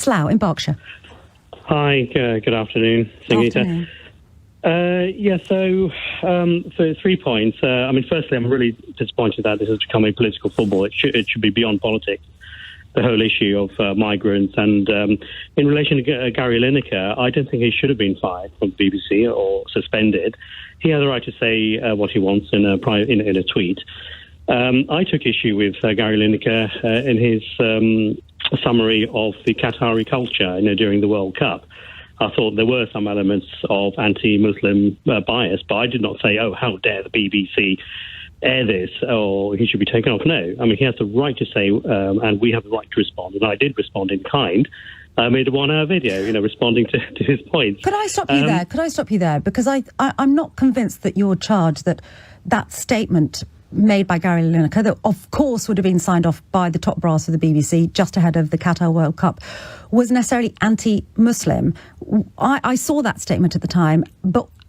Slough in Berkshire. Hi, good afternoon, Sangeeta. So 3 points. Firstly, I'm really disappointed that this has become a political football. It should be beyond politics, the whole issue of migrants. And in relation to Gary Lineker, I don't think he should have been fired from the BBC or suspended. He has the right to say what he wants in a tweet. I took issue with Gary Lineker in his summary of the Qatari culture, during the World Cup. I thought there were some elements of anti-Muslim bias, but I did not say, oh, how dare the BBC air this, or he should be taken off. No, he has the right to say, and we have the right to respond, and I did respond in kind. I made a 1-hour video, responding to his points. Could I stop you there? Because I'm not convinced that your charge that statement made by Gary Lineker, that of course would have been signed off by the top brass of the BBC just ahead of the Qatar World Cup, was necessarily anti-Muslim. I saw that statement at the time,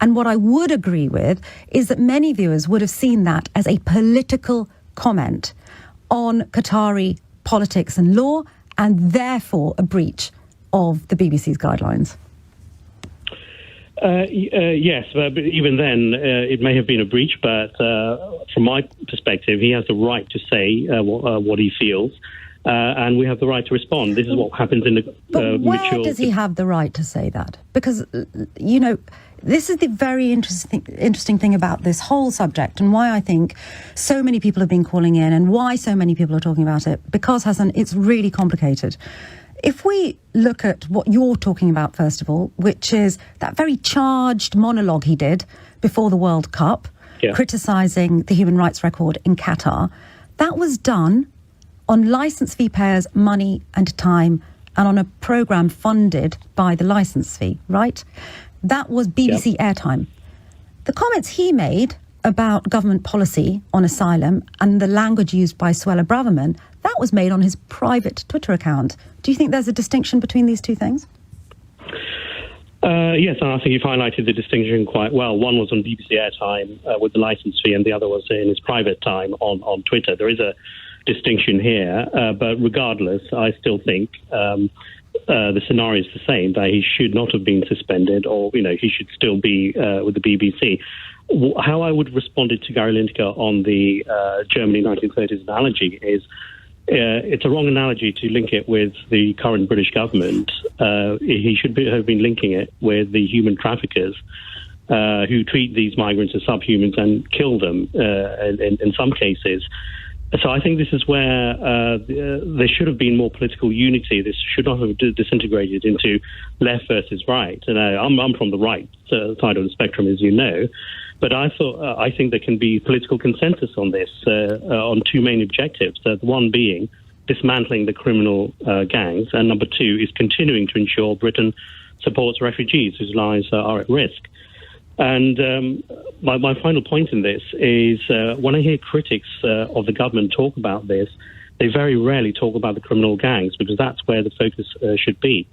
and what I would agree with is that many viewers would have seen that as a political comment on Qatari politics and law, and therefore a breach of the BBC's guidelines. Yes, but even then, it may have been a breach, but from my perspective, he has the right to say what he feels, and we have the right to respond. This is what happens in the But where does he have the right to say that? Because, this is the very interesting thing about this whole subject, and why I think so many people have been calling in, and why so many people are talking about it, because, Hassan, it's really complicated. If we look at what you're talking about, first of all, which is that very charged monologue he did before the World Cup, criticising the human rights record in Qatar, that was done on licence fee payers' money and time, and on a programme funded by the licence fee, right? That was BBC airtime. The comments he made about government policy on asylum and the language used by Suella Braverman, that was made on his private Twitter account. Do you think there's a distinction between these two things? Yes, and I think you've highlighted the distinction quite well. One was on BBC airtime with the licence fee, and the other was in his private time on Twitter. There is a distinction here, but regardless, I still think the scenario is the same, that he should not have been suspended, or he should still be with the BBC. How I would respond to Gary Lineker on the Germany 1930s analogy is it's a wrong analogy to link it with the current British government. He should have been linking it with the human traffickers who treat these migrants as subhumans and kill them in some cases. So I think this is where there should have been more political unity. This should not have disintegrated into left versus right. And I'm from the right side of the spectrum, as you know. But I think there can be political consensus on this, on two main objectives. One being dismantling the criminal gangs, and number two is continuing to ensure Britain supports refugees whose lives are at risk. And my final point in this is when I hear critics of the government talk about this, they very rarely talk about the criminal gangs, because that's where the focus should be.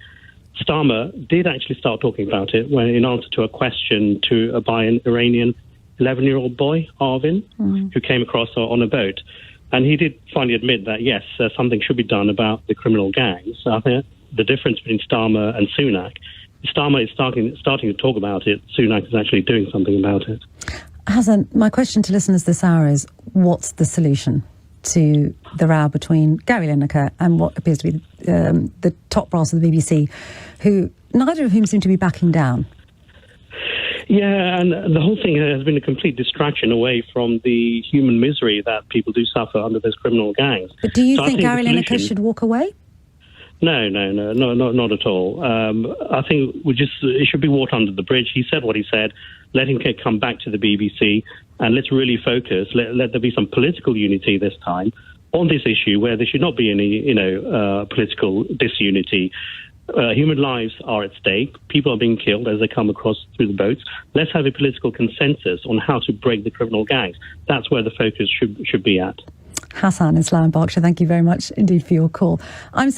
Starmer did actually start talking about it when, in answer to a question by an Iranian 11-year-old boy, Arvin, who came across on a boat. And he did finally admit that, yes, something should be done about the criminal gangs. I think the difference between Starmer and Sunak, Starmer is starting to talk about it. Sunak is actually doing something about it. Hassan, my question to listeners this hour is, what's the solution to the row between Gary Lineker and what appears to be the top brass of the BBC, neither of whom seem to be backing down? Yeah, and the whole thing has been a complete distraction away from the human misery that people do suffer under those criminal gangs. But do you think Gary Lineker should walk away? No, not at all. I think it should be water under the bridge. He said what he said. Let him come back to the BBC, and let's really focus. Let there be some political unity this time on this issue, where there should not be any, political disunity. Human lives are at stake. People are being killed as they come across through the boats. Let's have a political consensus on how to break the criminal gangs. That's where the focus should be at. Hassan in Slough in Berkshire, thank you very much indeed for your call. I'm